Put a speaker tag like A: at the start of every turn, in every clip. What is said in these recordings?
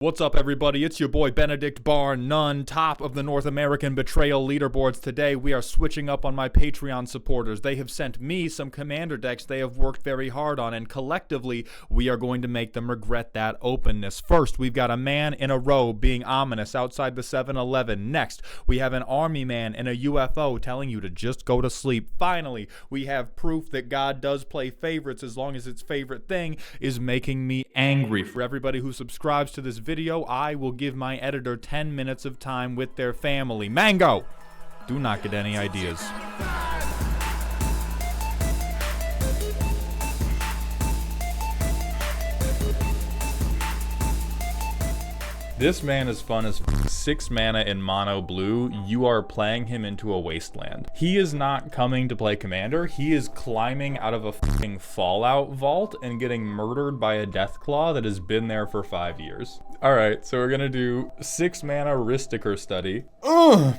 A: What's up, everybody? It's your boy Benedict Bar None, top of the North American Betrayal leaderboards. Today, we are switching up on my Patreon supporters. They have sent me some commander decks they have worked very hard on, and collectively, we are going to make them regret that openness. First, we've got a man in a robe being ominous outside the 7-Eleven. Next, we have an army man in a UFO telling you to just go to sleep. Finally, we have proof that God does play favorites as long as its favorite thing is making me angry. For everybody who subscribes to this video, I will give my editor 10 minutes of time with their family. Mango! Do not get any ideas. This man is fun as 6 mana in mono blue. You are playing him into a wasteland. He is not coming to play commander. He is climbing out of a fucking Fallout vault and getting murdered by a Deathclaw that has been there for 5 years. Alright, so we're gonna do 6 mana Ristiker study. Ugh!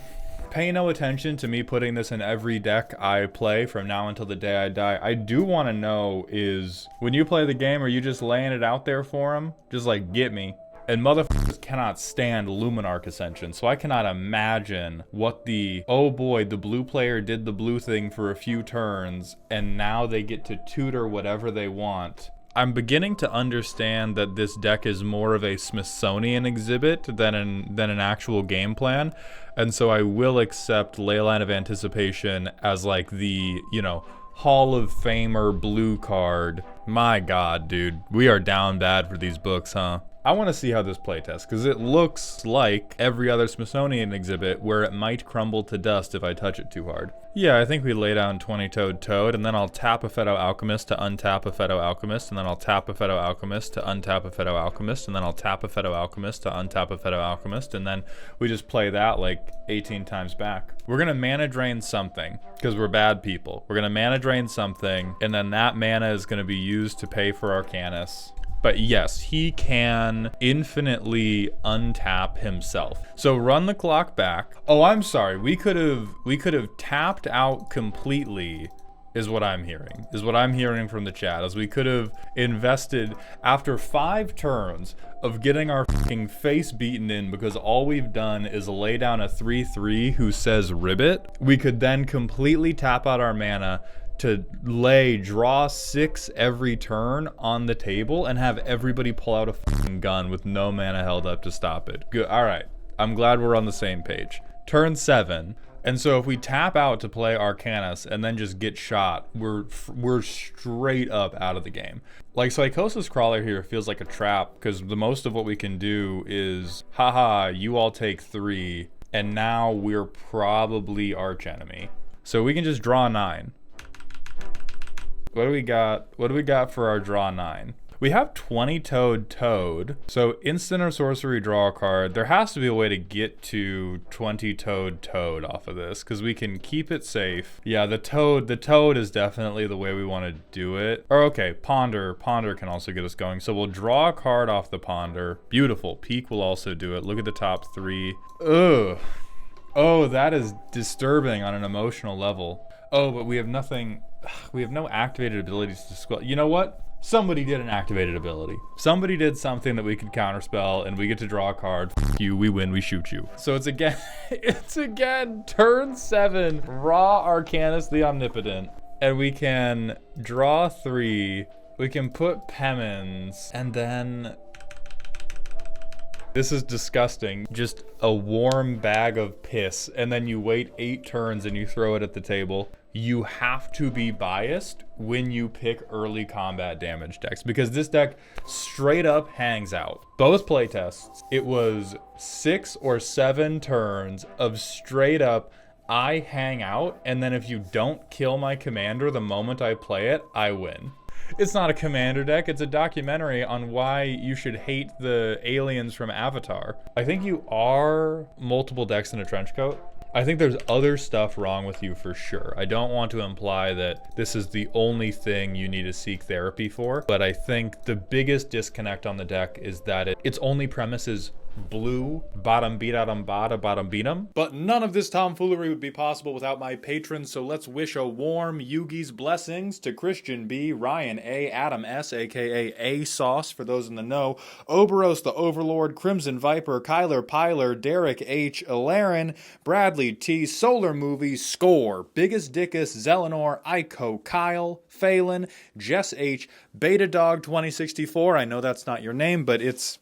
A: Pay no attention to me putting this in every deck I play from now until the day I die. I do want to know is, when you play the game, are you just laying it out there for him? Just like, get me. And motherfuckers cannot stand Luminarch Ascension, so I cannot imagine what the, oh boy, the blue player did the blue thing for a few turns, and now they get to tutor whatever they want. I'm beginning to understand that this deck is more of a Smithsonian exhibit than an actual game plan, and so I will accept Leyline of Anticipation as like the, you know, Hall of Famer blue card. My god, dude, we are down bad for these books, huh? I want to see how this playtests, because it looks like every other Smithsonian exhibit where it might crumble to dust if I touch it too hard. Yeah, I think we lay down 20-toed Toad, and then I'll tap a Phaedo Alchemist to untap a Phaedo Alchemist, and then I'll tap a Phaedo Alchemist to untap a Phaedo Alchemist, and then I'll tap a Phaedo Alchemist to untap a Phaedo Alchemist, and then we just play that like 18 times back. We're gonna mana drain something, because we're bad people. We're gonna mana drain something, and then that mana is gonna be used to pay for Arcanis. But yes, he can infinitely untap himself. So run the clock back. Oh, I'm sorry. We could have tapped out completely is what I'm hearing. Is what I'm hearing from the chat. As we could have invested after 5 turns of getting our fucking face beaten in because all we've done is lay down a 3/3 who says ribbit. We could then completely tap out our mana to draw 6 every turn on the table and have everybody pull out a fucking gun with no mana held up to stop it. Good. All right. I'm glad we're on the same page. Turn 7. And so if we tap out to play Arcanis and then just get shot, we're straight up out of the game. Like, Psychosis Crawler here feels like a trap because the most of what we can do is, haha, you all take 3, and now we're probably archenemy. So we can just draw 9. What do we got? What do we got for our draw 9? We have 20-toed Toad. So instant or sorcery, draw a card. There has to be a way to get to 20-toed Toad off of this because we can keep it safe. Yeah, the Toad is definitely the way we want to do it. Or okay, Ponder can also get us going. So we'll draw a card off the Ponder. Beautiful. Peek will also do it. Look at the top 3. Ugh. Oh, that is disturbing on an emotional level. Oh, but we have nothing. We have no activated abilities to spell. You know what? Somebody did an activated ability. Somebody did something that we could counterspell, and we get to draw a card. F you, we win, we shoot you. So it's again, turn 7, raw Arcanis the Omnipotent. And we can draw 3, we can put Pemmons, and then... This is disgusting. Just a warm bag of piss, and then you wait 8 turns and you throw it at the table. You have to be biased when you pick early combat damage decks because this deck straight up hangs out. Both playtests, it was 6 or 7 turns of straight up, I hang out, and then if you don't kill my commander the moment I play it, I win. It's not a commander deck, it's a documentary on why you should hate the aliens from Avatar. I think you are multiple decks in a trench coat. I think there's other stuff wrong with you for sure. I don't want to imply that this is the only thing you need to seek therapy for, but I think the biggest disconnect on the deck is that its only premise is blue, bottom beat out bottom beat 'em. But none of this tomfoolery would be possible without my patrons, so let's wish a warm Yugi's blessings to Christian B, Ryan A, Adam S, aka A Sauce for those in the know, Oberos the Overlord, Crimson Viper, Kyler Pyler, Derek H, Ilaren, Bradley T, Solar Movie, Score, Biggest Dickus, Zelenor, Ico, Kyle, Phelan, Jess H, Beta Dog 2064. I know that's not your name, but it's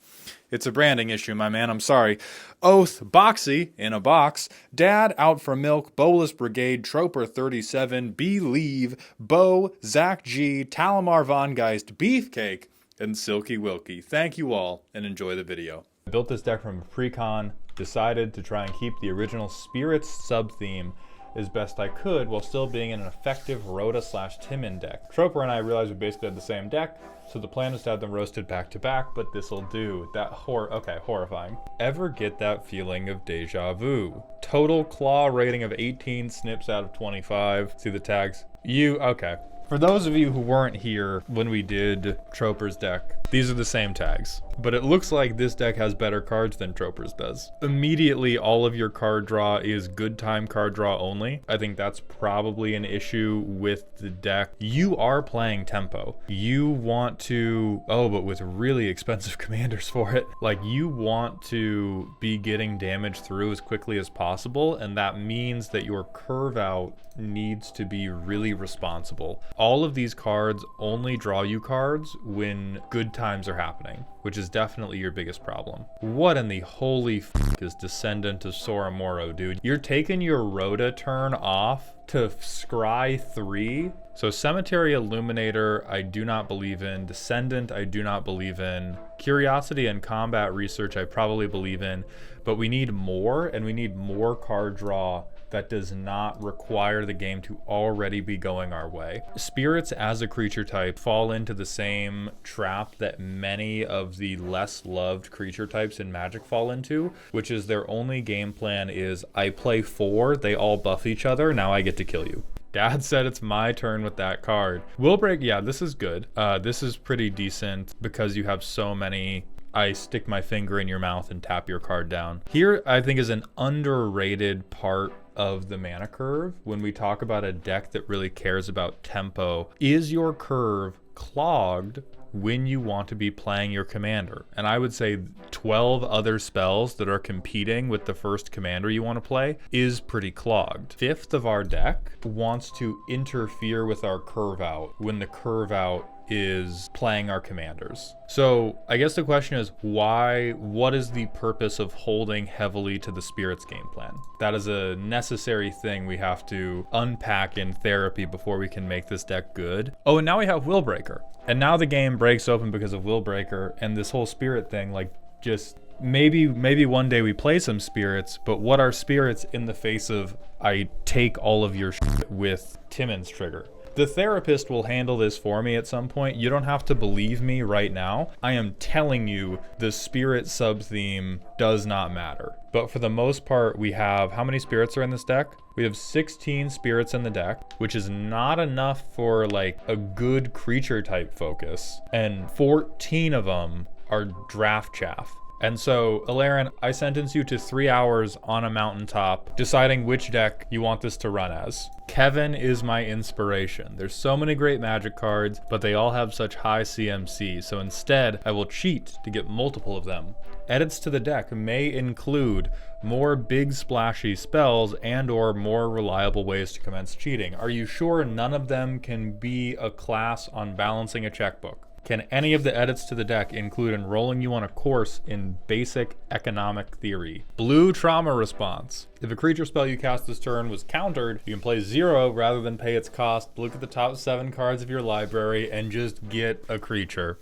A: a branding issue, my man. I'm sorry. Oath, Boxy, in a box, Dad, Out for Milk, Bolus Brigade, Troper 37, Believe, Bo, Zach G, Talamar Von Geist, Beefcake, and Silky Wilkie. Thank you all, and enjoy the video. I built this deck from a pre-con, decided to try and keep the original Spirits sub-theme as best I could while still being in an effective Rhoda / Timin deck. Troper and I realized we basically had the same deck, so the plan is to have them roasted back to back, but this'll do. Horrifying. Ever get that feeling of deja vu? Total claw rating of 18 snips out of 25. See the tags? Okay. For those of you who weren't here when we did Troper's deck, these are the same tags. But it looks like this deck has better cards than Troper's does. Immediately, all of your card draw is good time card draw only. I think that's probably an issue with the deck. You are playing tempo. You want to, but with really expensive commanders for it. Like, you want to be getting damage through as quickly as possible, and that means that your curve out needs to be really responsible. All of these cards only draw you cards when good times are happening, which is definitely your biggest problem. What in the holy f is Descendant of Soramoro, dude? You're taking your Rhoda turn off to scry 3? So Cemetery Illuminator, I do not believe in. Descendant, I do not believe in. Curiosity and Combat Research, I probably believe in. But we need more, and we need more card draw that does not require the game to already be going our way. Spirits as a creature type fall into the same trap that many of the less loved creature types in Magic fall into, which is their only game plan is, I play 4, they all buff each other, now I get to kill you. Dad said it's my turn with that card. Will Break, yeah, this is good. This is pretty decent because you have so many I stick my finger in your mouth and tap your card down. Here, I think, is an underrated part of the mana curve when we talk about a deck that really cares about tempo. Is your curve clogged when you want to be playing your commander? And I would say 12 other spells that are competing with the first commander you want to play is pretty clogged. Fifth of our deck wants to interfere with our curve out when the curve out is playing our commanders. So I guess the question is, what is the purpose of holding heavily to the Spirits game plan? That is a necessary thing we have to unpack in therapy before we can make this deck good. Oh, and now we have Willbreaker. And now the game breaks open because of Willbreaker, and this whole Spirit thing, like, just maybe one day we play some Spirits, but what are Spirits in the face of I take all of your shit with Timin's trigger? The therapist will handle this for me at some point. You don't have to believe me right now. I am telling you, the Spirit sub-theme does not matter. But for the most part, we have, how many Spirits are in this deck? We have 16 Spirits in the deck, which is not enough for like a good creature type focus. And 14 of them are draft chaff. And so, Ilaren, I sentence you to 3 hours on a mountaintop, deciding which deck you want this to run as. Kevin is my inspiration. There's so many great Magic cards, but they all have such high CMC, so instead, I will cheat to get multiple of them. Edits to the deck may include more big splashy spells and or more reliable ways to commence cheating. Are you sure none of them can be a class on balancing a checkbook? Can any of the edits to the deck include enrolling you on a course in basic economic theory? Blue trauma response. If a creature spell you cast this turn was countered, you can play 0 rather than pay its cost. Look at the top 7 cards of your library and just get a creature.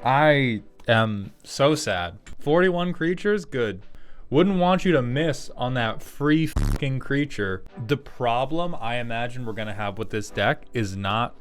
A: I am so sad. 41 creatures? Good. Wouldn't want you to miss on that free fucking creature. The problem I imagine we're gonna have with this deck is not,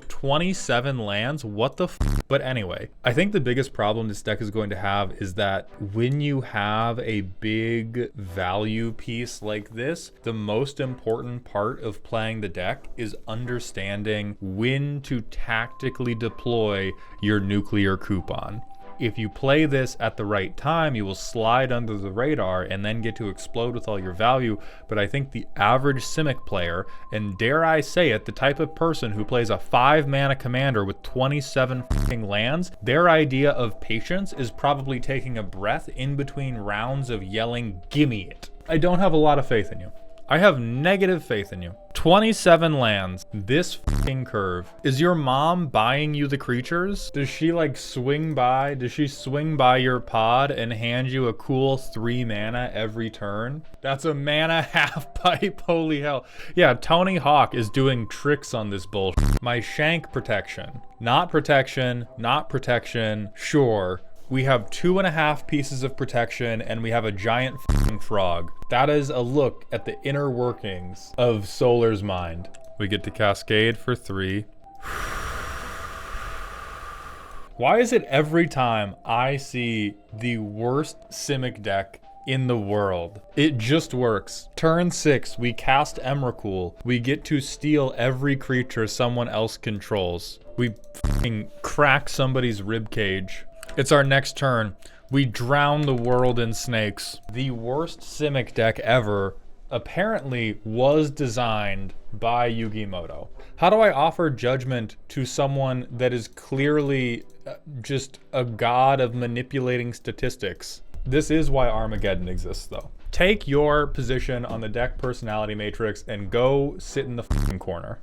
A: 27 lands? What the f? But anyway, I think the biggest problem this deck is going to have is that when you have a big value piece like this, the most important part of playing the deck is understanding when to tactically deploy your nuclear coupon. If you play this at the right time, you will slide under the radar and then get to explode with all your value. But I think the average Simic player, and dare I say it, the type of person who plays a 5 mana commander with 27 fucking lands, their idea of patience is probably taking a breath in between rounds of yelling, "Gimme it." I don't have a lot of faith in you. I have negative faith in you. 27 lands, this fucking curve. Is your mom buying you the creatures? Does she like swing by? Does she swing by your pod and hand you a cool 3 mana every turn? That's a mana half pipe, holy hell. Yeah, Tony Hawk is doing tricks on this bullshit. My shank protection. Not protection, not protection, sure. We have 2.5 pieces of protection and we have a giant f***ing frog. That is a look at the inner workings of Solar's mind. We get to Cascade for 3. Why is it every time I see the worst Simic deck in the world, it just works? Turn 6, we cast Emrakul. We get to steal every creature someone else controls. We f***ing crack somebody's ribcage. It's our next turn. We drown the world in snakes. The worst Simic deck ever apparently was designed by Yugimoto. How do I offer judgment to someone that is clearly just a god of manipulating statistics? This is why Armageddon exists, though. Take your position on the deck personality matrix and go sit in the fucking corner.